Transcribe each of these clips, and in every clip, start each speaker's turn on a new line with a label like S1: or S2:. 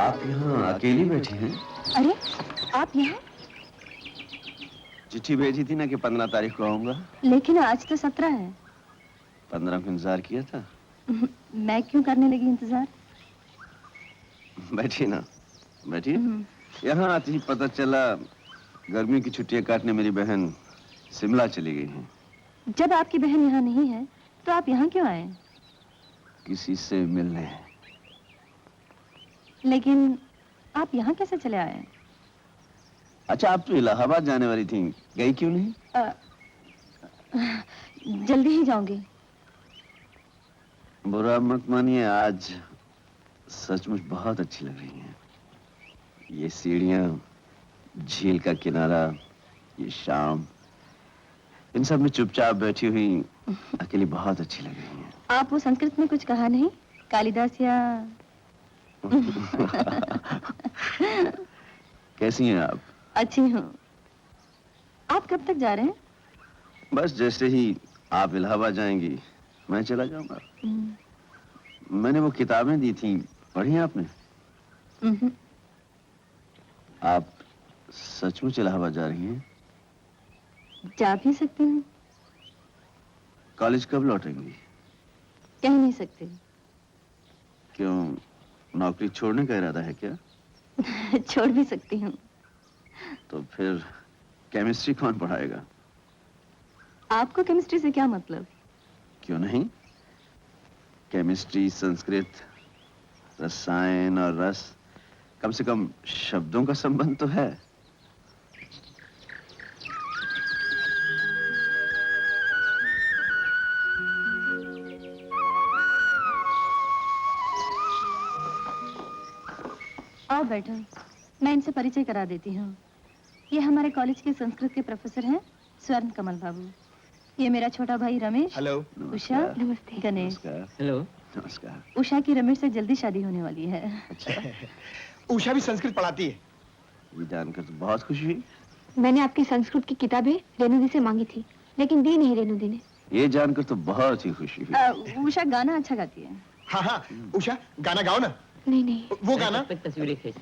S1: आप यहाँ अकेली बैठी हैं?
S2: अरे, आप यहाँ?
S1: चिट्ठी भेजी थी ना कि 15 तारीख को आऊंगा।
S2: लेकिन आज तो 17 है।
S1: 15 को इंतजार किया था।
S2: मैं क्यों करने लगी इंतजार?
S1: बैठी ना, बैठी। यहाँ आते ही पता चला गर्मी की छुट्टियां काटने मेरी बहन शिमला चली गई है।
S2: जब आपकी बहन यहाँ नहीं है, तो आप यहाँ क्यों आए?
S1: किसी से मिलने।
S2: लेकिन आप यहाँ कैसे चले आए?
S1: अच्छा, आप तो इलाहाबाद जाने वाली थी, गई क्यों नहीं?
S2: जल्दी ही जाऊंगी।
S1: बुरा मत मानिए, आज सचमुच बहुत अच्छी लग रही हैं। ये सीढ़ियां, झील का किनारा, ये शाम, इन सब में चुपचाप बैठी हुई अकेली बहुत अच्छी लग रही हैं।
S2: आप वो संस्कृत में कुछ कहा नहीं? कालिदास या
S1: कैसी हैं आप?
S2: अच्छी हूँ। आप कब तक जा रहे हैं?
S1: बस जैसे ही आप इलाहाबाद जाएंगी मैं चला जाऊंगा। मैंने वो किताबें दी थी, पढ़ी आपने? आप सचमुच इलाहाबाद जा रही हैं?
S2: जा भी सकती हूँ।
S1: कॉलेज कब लौटेंगी?
S2: कह नहीं सकते।
S1: क्यों, नौकरी छोड़ने का इरादा है क्या?
S2: छोड़ भी सकती हूँ।
S1: तो फिर केमिस्ट्री कौन पढ़ाएगा?
S2: आपको केमिस्ट्री से क्या मतलब?
S1: क्यों नहीं, केमिस्ट्री, संस्कृत, रसायन और रस, कम से कम शब्दों का संबंध तो है।
S2: आओ बैठो, मैं इनसे परिचय करा देती हूँ। ये हमारे कॉलेज के संस्कृत के प्रोफेसर हैं, स्वर्ण कमल बाबू। ये मेरा छोटा भाई रमेश।
S3: हेलो।
S2: उषा। नमस्ते। गणेश।
S3: हेलो।
S1: नमस्कार।
S2: उषा की रमेश से जल्दी शादी होने वाली है।
S1: अच्छा।
S3: उषा भी संस्कृत पढ़ाती है।
S1: ये जानकर तो बहुत खुशी हुई।
S4: मैंने आपकी संस्कृत की किताबें रेणु दी से मांगी थी, लेकिन दी नहीं रेणु दी ने।
S1: ये जानकर तो बहुत ही खुशी हुई।
S2: उषा गाना अच्छा गाती है।
S3: हाँ हाँ, उषा गाना गाओ ना।
S4: नहीं नहीं,
S3: वो गाना।
S5: तस्वीरें खींच।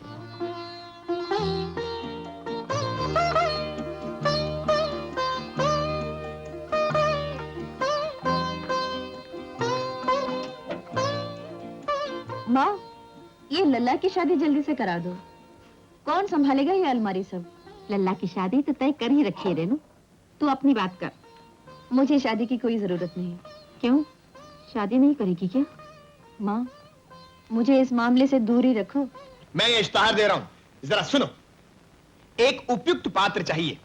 S2: माँ, ये लल्ला की शादी जल्दी से करा दो। कौन संभालेगा ये अलमारी सब?
S4: लल्ला की शादी तो तय कर ही रखी है रेणु, तू अपनी बात कर।
S2: मुझे शादी की कोई जरूरत नहीं।
S4: क्यों, शादी नहीं करेगी क्या?
S2: माँ, मुझे इस मामले से दूर ही रखो।
S3: मैं ये इश्तिहार दे रहा हूँ, जरा सुनो। एक उपयुक्त पात्र चाहिए।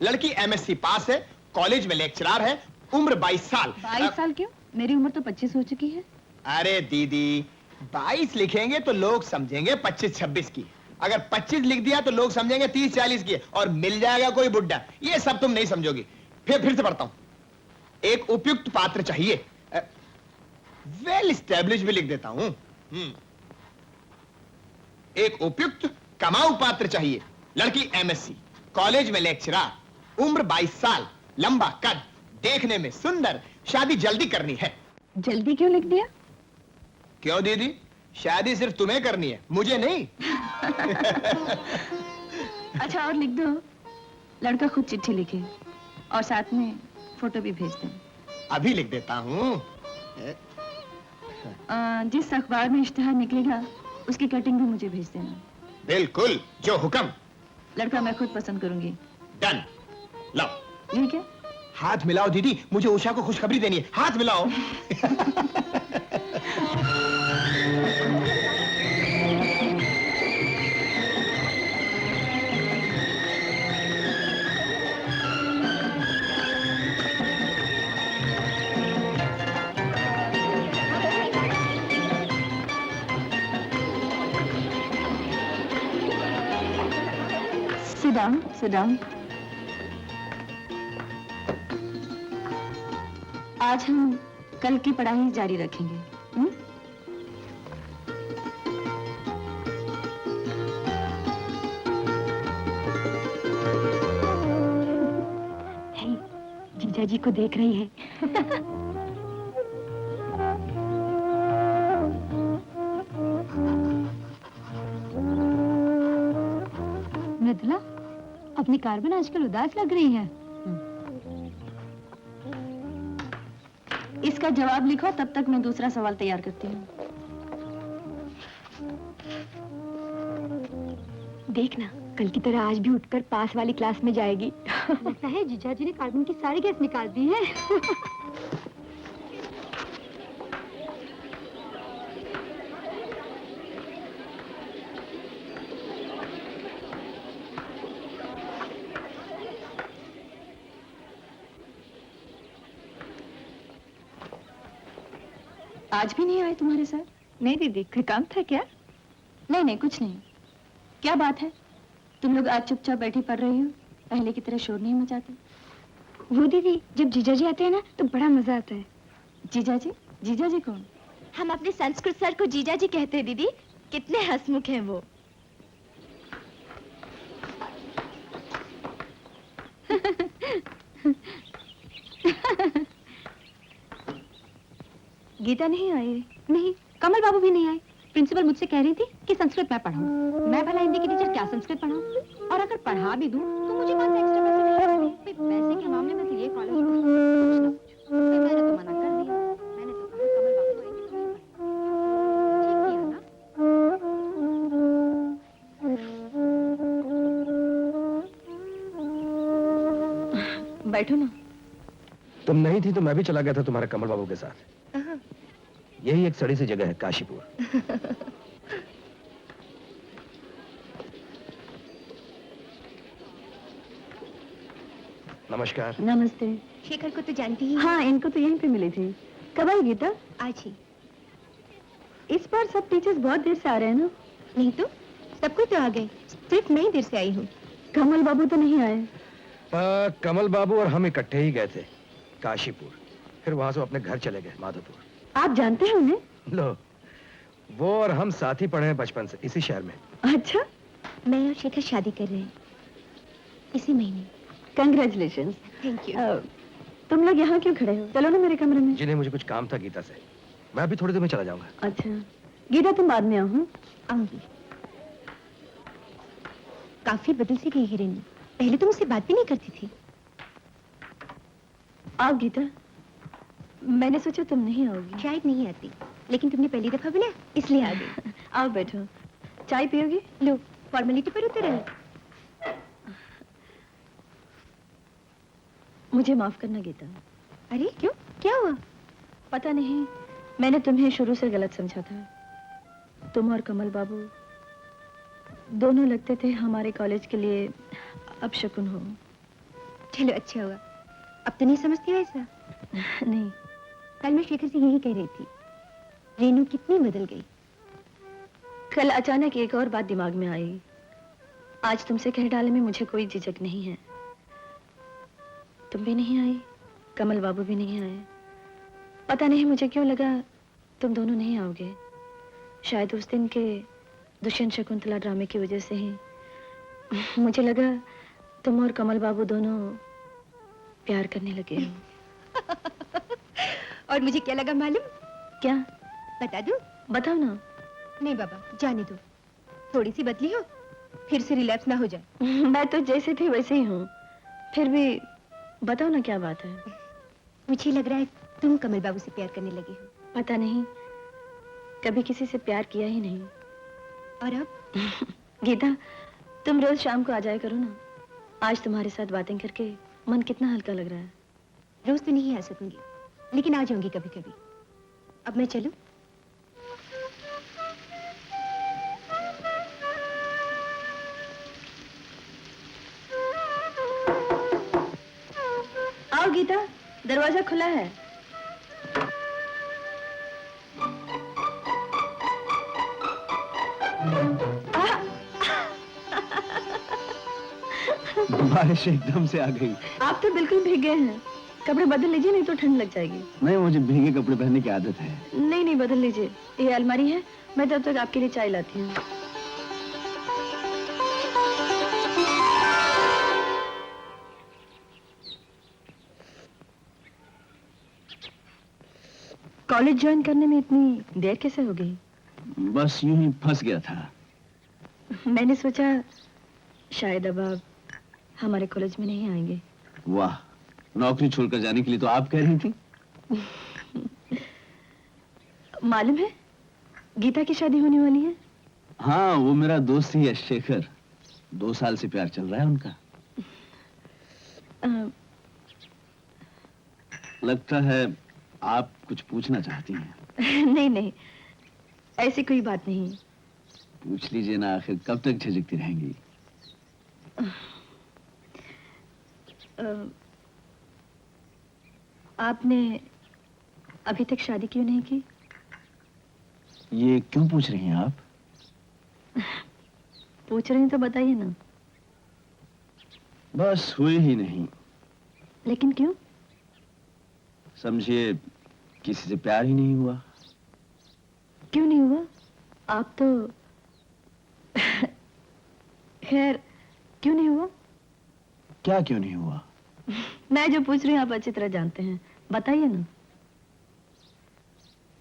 S3: लड़की एमएससी पास है, कॉलेज में लेक्चरर है, उम्र 22 साल।
S2: 22 साल क्यों? मेरी उम्र तो 25 हो चुकी है।
S3: अरे दीदी, 22 लिखेंगे तो लोग समझेंगे 25-26 की। अगर 25 लिख दिया तो लोग समझेंगे 30-40 की, और मिल जाएगा कोई बुड्ढा। ये सब तुम नहीं समझोगी। फिर से पढ़ता हूं। एक उपयुक्त पात्र चाहिए। वेल एस्टेब्लिश भी लिख देता हूं। एक उपयुक्त कमाऊ पात्र चाहिए। लड़की एमएससी, कॉलेज में लेक्चरर, उम्र 22 साल, लंबा कद, देखने में सुंदर, शादी जल्दी करनी है।
S2: जल्दी क्यों लिख दिया?
S3: क्यों दीदी, शादी सिर्फ तुम्हें करनी है, मुझे नहीं।
S2: अच्छा और लिख दो, लड़का खुद चिट्ठी लिखे और साथ में फोटो भी भेज दें।
S3: अभी लिख देता हूं।
S2: जिस अखबार में इश्तिहार निकलेगा उसकी कटिंग भी मुझे भेज देना।
S3: बिल्कुल, जो हुक्म।
S2: लड़का मैं खुद पसंद करूंगी।
S3: डन। लाओ।
S2: ये क्या?
S3: हाथ मिलाओ दीदी, मुझे उषा को खुशखबरी देनी है। हाथ मिलाओ।
S2: Sit down. आज हम कल की पढ़ाई जारी रखेंगे।
S4: जीजा जी को देख रही है। शकुंतला, अपनी कार्बन आजकल उदास लग रही है।
S2: इसका जवाब लिखो, तब तक मैं दूसरा सवाल तैयार करती हूँ।
S4: देखना, कल की तरह आज भी उठकर पास वाली क्लास में जाएगी। लगता है जीजा जी ने कार्बन की सारी गैस निकाल दी है।
S2: आज भी नहीं आए तुम्हारे सर?
S4: नहीं दीदी, कोई काम था क्या?
S2: नहीं नहीं, कुछ नहीं। क्या बात है, तुम लोग आज चुपचाप बैठी पढ़ रही हो, पहले की तरह शोर नहीं मचाते?
S4: वो दीदी, जब जीजा जी आते हैं ना तो बड़ा मजा आता है।
S2: जीजा जी? जीजा जी कौन?
S4: हम अपने संस्कृत सर को जीजा जी कहते हैं दीदी, कितने हंसमुख हैं वो।
S2: गीता नहीं आई?
S4: नहीं, कमल बाबू भी नहीं आए। प्रिंसिपल मुझसे कह रही थी कि संस्कृत मैं पढ़ाऊं। मैं भला हिंदी की टीचर क्या संस्कृत पढ़ाऊं? और अगर पढ़ा भी दूं तो मुझे कौन सा एक्स्ट्रा पैसे मिलेंगे? पैसे के मामले में तो ये कॉलेज कुछ ना पूछो। मैंने तो मना कर दिया। मैंने तो कहा कमल बाबू आएंगे तो मैं पढ़ाऊंगी। ठीक किया ना?
S2: बैठो ना।
S5: तुम नहीं थी तो मैं भी चला गया था तुम्हारे कमल बाबू के साथ। यही एक सड़ी सी जगह है, काशीपुर। नमस्कार।
S2: नमस्ते।
S4: शेखर को तो जानती ही।
S2: हाँ, इनको तो यहीं पे मिली थी। कब आई गीता?
S4: आज ही।
S2: इस बार सब टीचर्स बहुत देर से आ रहे हैं ना?
S4: नहीं तो सब कोई तो आ गए, सिर्फ मैं ही देर से आई हूँ।
S2: कमल बाबू तो नहीं आए?
S5: कमल बाबू और हम इकट्ठे ही गए थे काशीपुर, फिर वहां से अपने घर चले गए माधोपुर।
S2: आप जानते हैं उन्हें?
S5: लो, वो और हम साथ ही पढ़े हैं बचपन से इसी शहर में।
S2: अच्छा।
S4: मैं और शेखर शादी कर रहे हैं इसी महीने।
S2: कंग्रेचुलेशन।
S4: Thank you.
S2: तुम लोग यहाँ क्यों खड़े हो? चलो ना मेरे कमरे में।
S5: जिन्हें मुझे कुछ काम था गीता से, मैं अभी थोड़ी देर में चला जाऊंगा।
S2: अच्छा गीता, तुम बाद में आओ। हाँ?
S4: आऊंगी। काफी बदल सी गई है रेनू, पहले तो मुझसे बात भी नहीं करती थी।
S2: आओ गीता, मैंने सोचा तुम नहीं आओगी।
S4: शायद नहीं आती, लेकिन तुमने पहली दफा बुलाया इसलिए आ गई।
S2: आओ बैठो। चाय पियोगी?
S4: लो, फॉर्मेलिटी पर उतर रहे।
S2: मुझे माफ करना गीता।
S4: अरे क्यों, क्या हुआ?
S2: पता नहीं, मैंने तुम्हें शुरू से गलत समझा था। तुम और कमल बाबू दोनों लगते थे हमारे कॉलेज के लिए अपशकुन हो।
S4: चलो अच्छा हुआ, अब तो नहीं समझती हो ऐसा।
S2: नहीं।
S4: कल मैं शेखर से यही कह रही थी, रेनू कितनी बदल गई।
S2: कल अचानक एक और बात दिमाग में आई। आज तुमसे कह डालने में मुझे कोई झिझक नहीं है। तुम भी नहीं आई, कमल बाबू भी नहीं आए। पता नहीं मुझे क्यों लगा तुम दोनों नहीं आओगे। शायद उस दिन के दुष्यंत शकुंतला ड्रामे की वजह से ही मुझे लगा तुम और कमल बाबू दोनों प्यार करने लगे हो।
S4: और मुझे क्या लगा मालूम?
S2: क्या?
S4: बता दूं?
S2: बताओ ना।
S4: नहीं बाबा, जाने दो। थोड़ी सी बदली हो, फिर से रिलैप्स ना हो जाए।
S2: मैं तो जैसे थी वैसे ही हूँ, फिर भी बताओ ना क्या बात है।
S4: मुझे लग रहा है तुम कमल बाबू से प्यार करने लगे हो।
S2: पता नहीं, कभी किसी से प्यार किया ही नहीं।
S4: और अब?
S2: गीता, तुम रोज शाम को आ जाया करो ना। आज तुम्हारे साथ बातें करके मन कितना हल्का लग रहा है।
S4: रोज तो नहीं आ सकूंगी, लेकिन आ जाऊंगी कभी कभी। अब मैं चलूं?
S2: आओ गीता, दरवाजा खुला है।
S1: बारिश एकदम से आ गई।
S2: आप तो बिल्कुल भीग गए हैं। कपड़े बदल लीजिए, नहीं तो ठंड लग जाएगी।
S1: नहीं, मुझे भीगे कपड़े पहनने की आदत है।
S2: नहीं नहीं, बदल लीजिए। ये अलमारी है, मैं तब तक आपके लिए चाय लाती हूँ। कॉलेज ज्वाइन करने में इतनी देर कैसे हो गई?
S1: बस यूं ही फंस गया था।
S2: मैंने सोचा शायद अब आप हमारे कॉलेज में नहीं आएंगे।
S1: वाह, नौकरी छोड़कर जाने के लिए तो आप कह रही थी।
S2: मालूम है गीता की शादी होने वाली है।
S1: हाँ, वो मेरा दोस्त ही है शेखर। 2 साल से प्यार चल रहा है उनका। लगता है आप कुछ पूछना चाहती हैं।
S2: नहीं नहीं, ऐसी कोई बात नहीं।
S1: पूछ लीजिए ना, आखिर कब तक झिझकती रहेंगी।
S2: आपने अभी तक शादी क्यों नहीं की?
S1: ये क्यों पूछ रही हैं आप?
S2: पूछ रही हैं तो बताइए ना।
S1: बस हुए ही नहीं।
S2: लेकिन क्यों?
S1: समझिए, किसी से प्यार ही नहीं हुआ।
S2: क्यों नहीं हुआ? आप तो खैर, क्यों नहीं हुआ?
S1: क्या क्यों नहीं हुआ?
S2: मैं जो पूछ रही हूँ आप अच्छी तरह जानते हैं, बताइए ना।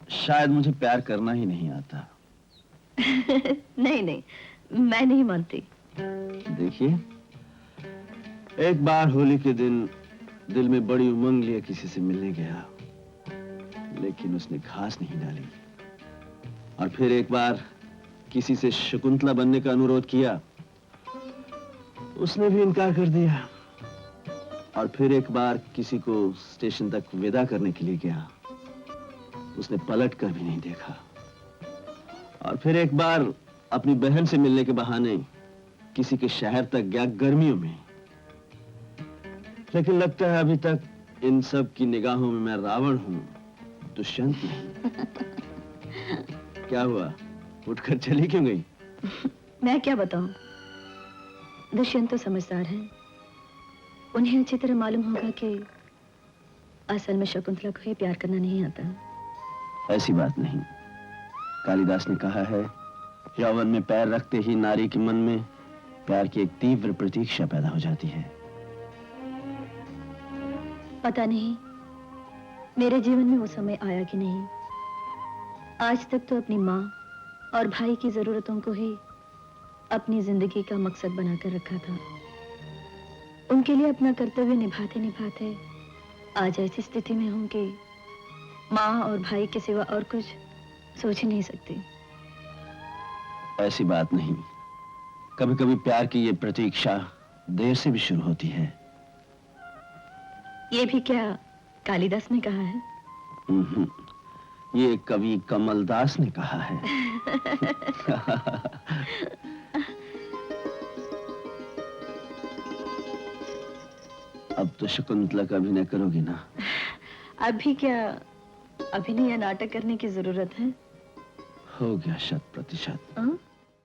S1: शायद मुझे प्यार करना ही नहीं आता।
S2: नहीं नहीं, मैं नहीं मानती।
S1: देखिए, एक बार होली के दिन दिल में बड़ी उमंग लिए किसी से मिलने गया, लेकिन उसने घास नहीं डाली। और फिर एक बार किसी से शकुंतला बनने का अनुरोध किया, उसने भी इनकार कर दिया। और फिर एक बार किसी को स्टेशन तक विदा करने के लिए गया, उसने पलट कर भी नहीं देखा। और फिर एक बार अपनी बहन से मिलने के बहाने किसी के शहर तक गया गर्मियों में। लेकिन लगता है अभी तक इन सब की निगाहों में मैं रावण हूं, दुष्यंत नहीं। क्या हुआ, उठकर चली क्यों गई?
S2: मैं क्या बताऊं? दुष्यंत तो समझदार हैं। उन्हें अच्छी तरह मालूम होगा कि असल में शकुंतला को ही प्यार करना नहीं आता।
S1: ऐसी बात नहीं। कालिदास ने कहा है, यौवन में पैर रखते ही नारी के मन में प्यार की एक तीव्र प्रतीक्षा पैदा हो जाती है।
S2: पता नहीं मेरे जीवन में वो समय आया कि नहीं। आज तक तो अपनी माँ और भाई की जरूरतों को ही अपनी जिंदगी का मकसद बनाकर रखा था। उनके लिए अपना कर्तव्य निभाते निभाते आज ऐसी स्थिति में हूं कि माँ और भाई के सिवा और कुछ सोच ही नहीं सकती।
S1: ऐसी बात नहीं। कभी कभी प्यार की ये प्रतीक्षा देर से भी शुरू होती है।
S2: ये भी क्या कालिदास ने कहा है?
S1: ये कवि कमलदास ने कहा है। अब तो शकुंतला का अभिनय करोगी ना?
S2: अभी क्या अभिनय या नाटक करने की जरूरत है?
S1: हो गया 100%।